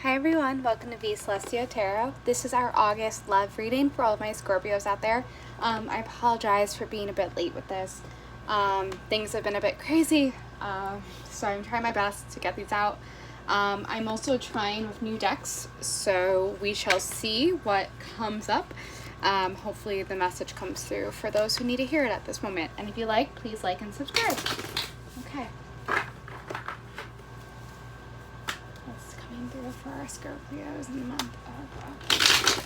Hi everyone, welcome to V Celestio Tarot. This is our August love reading for all of my Scorpios out there. I apologize for being a bit late with this. Things have been a bit crazy, so I'm trying my best to get these out. I'm also trying with new decks, so we shall see what comes up. Hopefully the message comes through for those who need to hear it at this moment. And if you like, please like and subscribe. Okay. Through for our Scorpios in the month of August.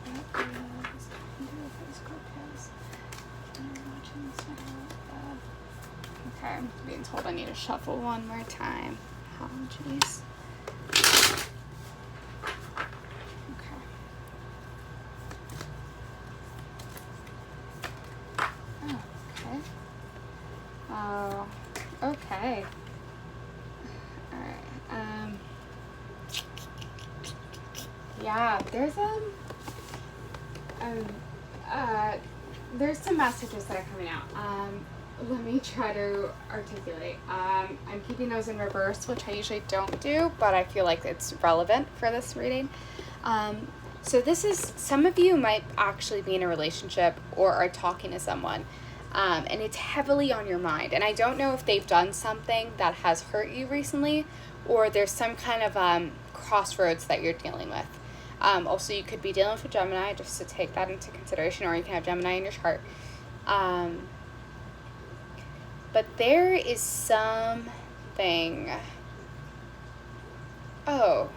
Scorpios, coming through for the Scorpios. Watching this video. Okay, I'm being told I need to shuffle one more time. Apologies. Okay. Oh, okay. Oh, okay. Alright, yeah, there's some messages that are coming out. Let me try to articulate. I'm keeping those in reverse, which I usually don't do, but I feel like it's relevant for this reading. So this is, some of you might actually be in a relationship or are talking to someone, and it's heavily on your mind. And I don't know if they've done something that has hurt you recently, or there's some kind of crossroads that you're dealing with. Also, you could be dealing with a Gemini, just to take that into consideration, or you can have Gemini in your chart. But there is something. Oh,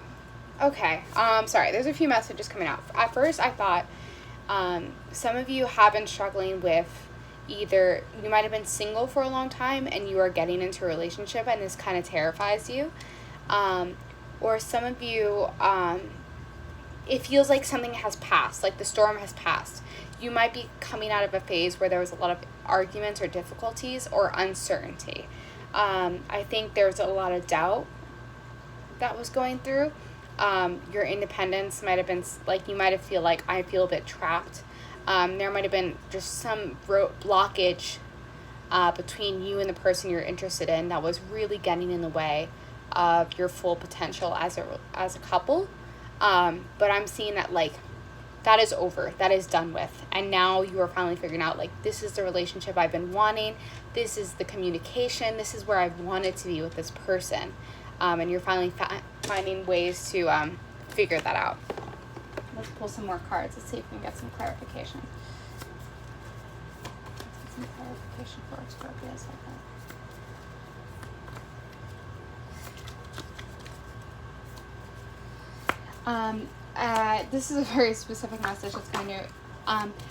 okay. Sorry, there's a few messages coming out. At first, I thought some of you have been struggling with either you might have been single for a long time and you are getting into a relationship and this kind of terrifies you. Or some of you, it feels like something has passed, like the storm has passed. You might be coming out of a phase where there was a lot of arguments or difficulties or uncertainty. I think there's a lot of doubt that was going through. Your independence might have been, like, you might have feel like, I feel a bit trapped. There might have been just some blockage between you and the person you're interested in that was really getting in the way of your full potential as a couple. But I'm seeing that, like, that is over, that is done with, and now you are finally figuring out, like, this is the relationship I've been wanting, this is the communication, this is where I've wanted to be with this person, and you're finally finding ways to figure that out. Let's pull some more cards. Let's see if we can get some clarification. Let's get some clarification for our Scorpios like that. This is a very specific message that's going to,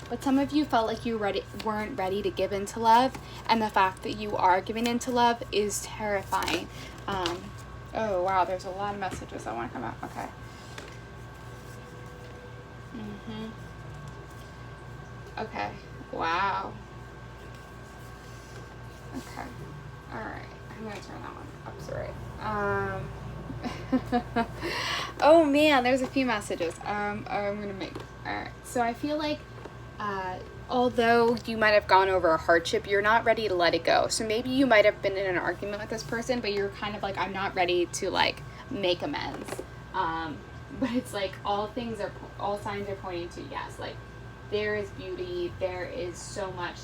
but some of you felt like you weren't ready to give into love, and the fact that you are giving into love is terrifying. Oh wow, there's a lot of messages that want to come out. Okay. Okay. Wow. Okay. All right. I'm gonna turn that one up. Sorry. Oh man, there's a few messages. I'm gonna make. All right. So I feel like, although you might have gone over a hardship, you're not ready to let it go. So maybe you might have been in an argument with this person, but you're kind of like, I'm not ready to, like, make amends. But it's like all signs are pointing to yes. Like, there is beauty. There is so much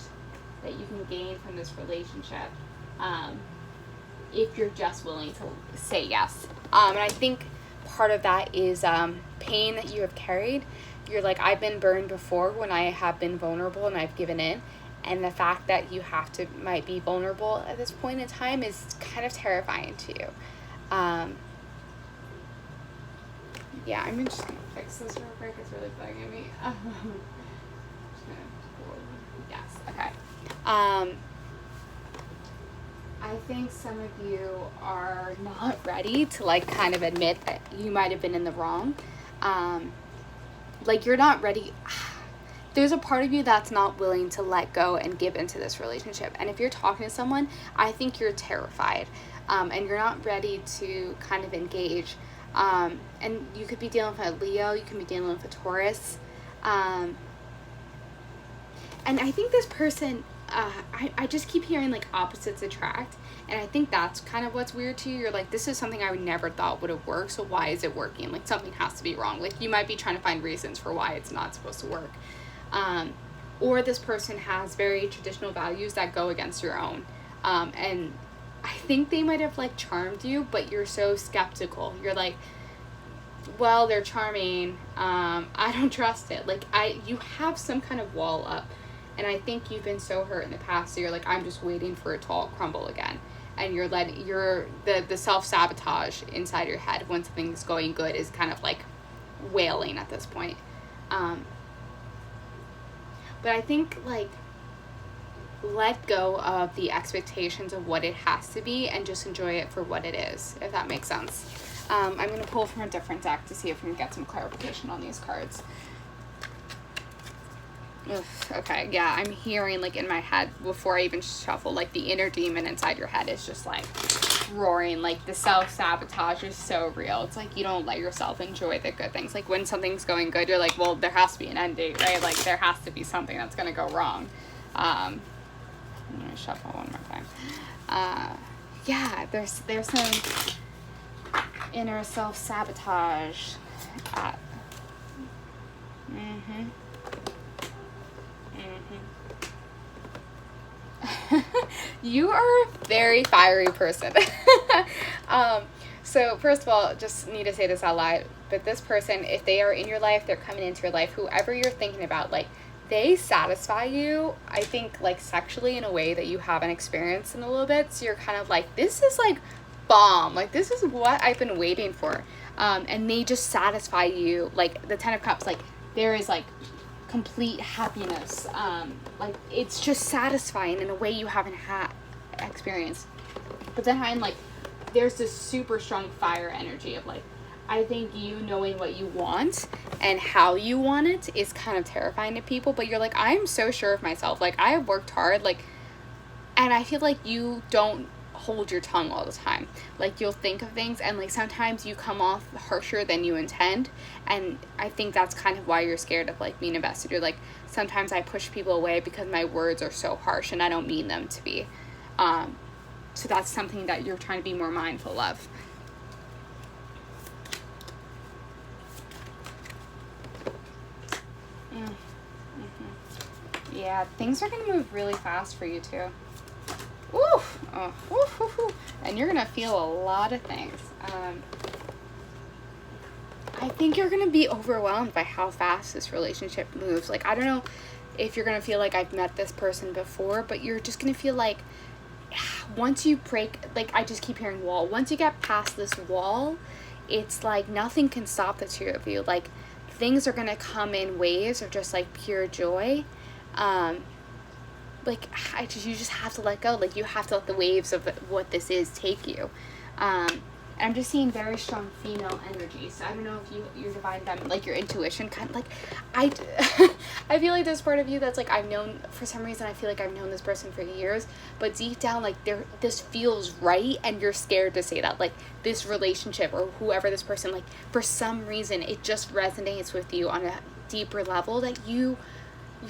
that you can gain from this relationship. If you're just willing to say yes. And I think part of that is pain that you have carried. You're like, I've been burned before when I have been vulnerable and I've given in. And the fact that you might be vulnerable at this point in time is kind of terrifying to you. Yeah, I'm just going to fix this real quick. It's really bugging me. Yes, okay. I think some of you are not ready to, like, kind of admit that you might have been in the wrong. Like, you're not ready. There's a part of you that's not willing to let go and give into this relationship. And if you're talking to someone, I think you're terrified. And you're not ready to kind of engage. And you could be dealing with a Leo, you can be dealing with a Taurus. And I think this person, I just keep hearing, like, opposites attract. And I think that's kind of what's weird to you. You're like, this is something I would never thought would have worked, so why is it working? Like, something has to be wrong. Like, you might be trying to find reasons for why it's not supposed to work. Or this person has very traditional values that go against your own. And I think they might have, like, charmed you, but you're so skeptical. You're like, well, they're charming. I don't trust it. Like, you have some kind of wall up. And I think you've been so hurt in the past, so you're like, I'm just waiting for it to all crumble again. And the self-sabotage inside your head when something's going good is kind of like wailing at this point. But I think, like, let go of the expectations of what it has to be and just enjoy it for what it is, if that makes sense. I'm going to pull from a different deck to see if we can get some clarification on these cards. Ugh, okay, yeah, I'm hearing, like, in my head, before I even shuffle, like, the inner demon inside your head is just, like, roaring. Like, the self-sabotage is so real. It's like you don't let yourself enjoy the good things. Like, when something's going good, you're like, well, there has to be an end date, right? Like, there has to be something that's going to go wrong. I'm going to shuffle one more time. Yeah, there's some inner self-sabotage. You are a very fiery person. So first of all, just need to say this out loud, but this person, if they are in your life, they're coming into your life, whoever you're thinking about, like, they satisfy you, I think, like, sexually in a way that you haven't experienced in a little bit. So you're kind of like, this is, like, bomb. Like, this is what I've been waiting for. And they just satisfy you. Like, the Ten of Cups, like, there is, like, complete happiness. Like, it's just satisfying in a way you haven't had experienced. But then, like, there's this super strong fire energy of, like, I think you knowing what you want and how you want it is kind of terrifying to people, but you're like, I'm so sure of myself. Like, I have worked hard, like, and I feel like you don't hold your tongue all the time. Like, you'll think of things, and, like, sometimes you come off harsher than you intend, and I think that's kind of why you're scared of, like, being invested. You're like, sometimes I push people away because my words are so harsh, and I don't mean them to be. So that's something that you're trying to be more mindful of. Yeah, things are going to move really fast for you, too. Woof! Oh, woof, woof, woof. And you're going to feel a lot of things. I think you're going to be overwhelmed by how fast this relationship moves. Like, I don't know if you're going to feel like I've met this person before, but you're just going to feel like once you break, like, I just keep hearing wall. Once you get past this wall, it's like nothing can stop the two of you. Like, things are going to come in waves of just, like, pure joy. Like, you just have to let go. Like, you have to let the waves of what this is take you. I'm just seeing very strong female energy. So I don't know if you're dividing them, like, your intuition, kind of like, I feel like there's part of you that's like, I've known, for some reason, I feel like I've known this person for years, but deep down, like, this feels right, and you're scared to say that. Like, this relationship or whoever this person, like, for some reason, it just resonates with you on a deeper level that you're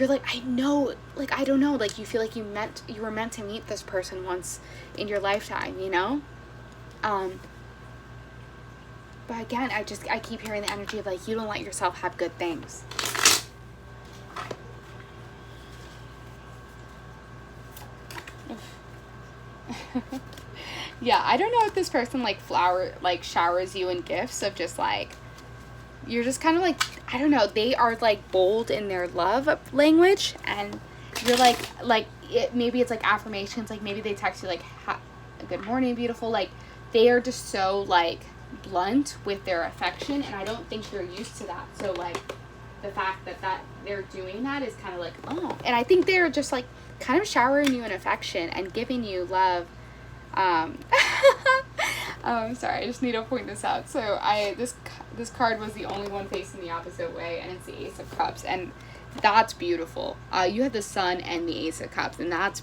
like, I know, like, I don't know, like, you feel like you were meant to meet this person once in your lifetime, you know? But again, I keep hearing the energy of, like, you don't let yourself have good things. Yeah, I don't know if this person, like, showers you in gifts of just, like, you're just kind of, like, I don't know, they are, like, bold in their love language, and you're, maybe it's, like, affirmations, like, maybe they text you, like, good morning, beautiful, like, they are just so, like, blunt with their affection, and I don't think you're used to that. So, like, the fact that they're doing that is kind of like, oh, and I think they're just, like, kind of showering you in affection and giving you love. I'm sorry, I just need to point this out. So this card was the only one facing the opposite way, and it's the Ace of Cups, and that's beautiful. You have the Sun and the Ace of Cups, and that's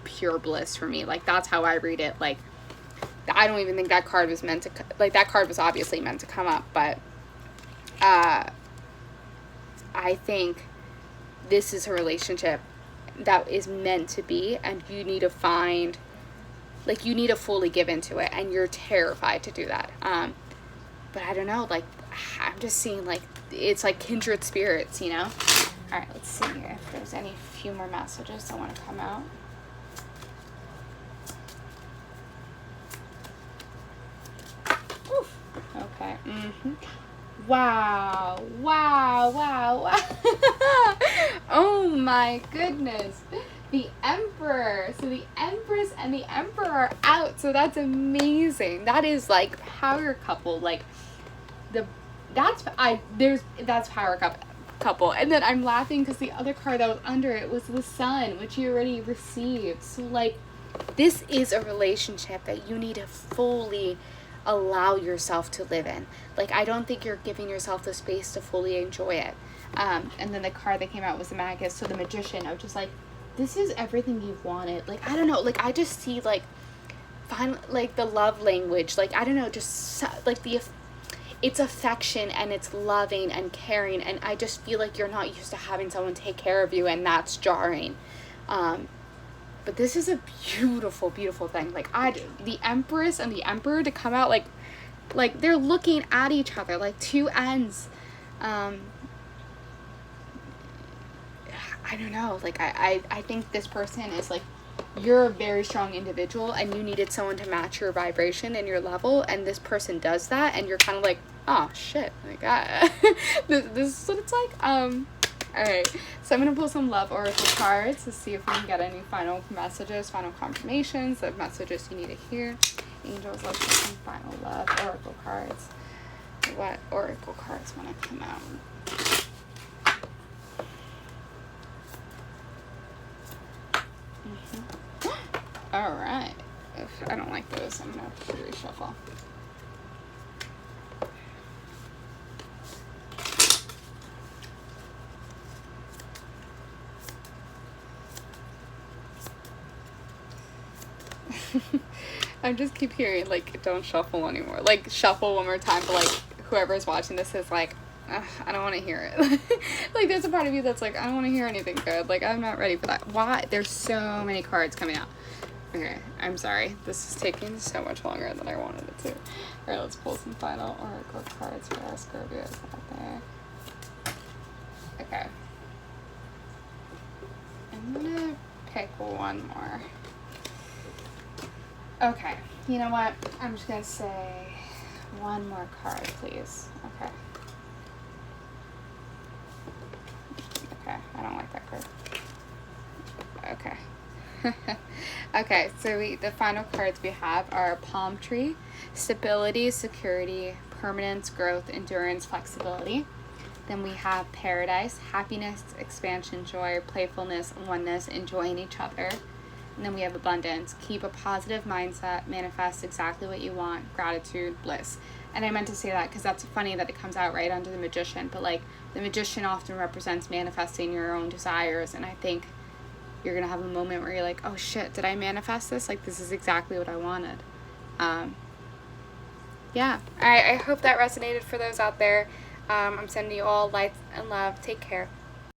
pure bliss for me. Like, that's how I read it. Like, I don't even think that card was meant to, like, that card was obviously meant to come up, but I think this is a relationship that is meant to be, and you need to find Like, you need to fully give into it, and you're terrified to do that. But I don't know, like, I'm just seeing, like, it's like kindred spirits, you know? All right, let's see if there's any few more messages that want to come out. Oof. Okay. Wow. Oh my goodness. The Emperor. So the Empress and the Emperor are out. So that's amazing. That is like power couple. Like that's power couple. And then I'm laughing because the other card that was under it was the Sun, which you already received. So like, this is a relationship that you need to fully allow yourself to live in. Like, I don't think you're giving yourself the space to fully enjoy it. And then the card that came out was the Magus, so the Magician. I was just like, this is everything you've wanted. Like, I don't know, like, I just see, like, finally, like, the love language, like, I don't know, just, like, it's affection, and it's loving and caring, and I just feel like you're not used to having someone take care of you, and that's jarring. But this is a beautiful, beautiful thing. Like, the Empress and the Emperor to come out, like they're looking at each other, like two ends. I don't know. Like, I think this person is, like, you're a very strong individual, and you needed someone to match your vibration and your level, and this person does that, and you're kind of like, oh, shit. Like, this is what it's like. Alright, so I'm going to pull some love oracle cards to see if we can get any final messages, final confirmations of messages you need to hear. Angels, let's get some final love oracle cards. What oracle cards want to come out? Alright. If I don't like those, I'm going to reshuffle. I just keep hearing, like, don't shuffle anymore. Like, shuffle one more time, but, like, whoever's watching this is like, I don't want to hear it. Like, there's a part of you that's like, I don't want to hear anything good. Like, I'm not ready for that. Why? There's so many cards coming out. Okay, I'm sorry. This is taking so much longer than I wanted it to. Alright, let's pull some final oracle cards for our Scorpios out there. Okay. I'm gonna pick one more. Okay, you know what? I'm just gonna say one more card, please. Okay. Okay, I don't like that card. Okay. Okay, so the final cards we have are Palm Tree, Stability, Security, Permanence, Growth, Endurance, Flexibility. Then we have Paradise, Happiness, Expansion, Joy, Playfulness, Oneness, Enjoying each other. And then we have Abundance, Keep a positive mindset, manifest exactly what you want, Gratitude, Bliss. And I meant to say that because that's funny that it comes out right under the Magician, but like, the Magician often represents manifesting your own desires, and I think you're gonna have a moment where you're like, oh shit, did I manifest this? Like, this is exactly what I wanted. Yeah, I hope that resonated for those out there. I'm sending you all light and love. Take care.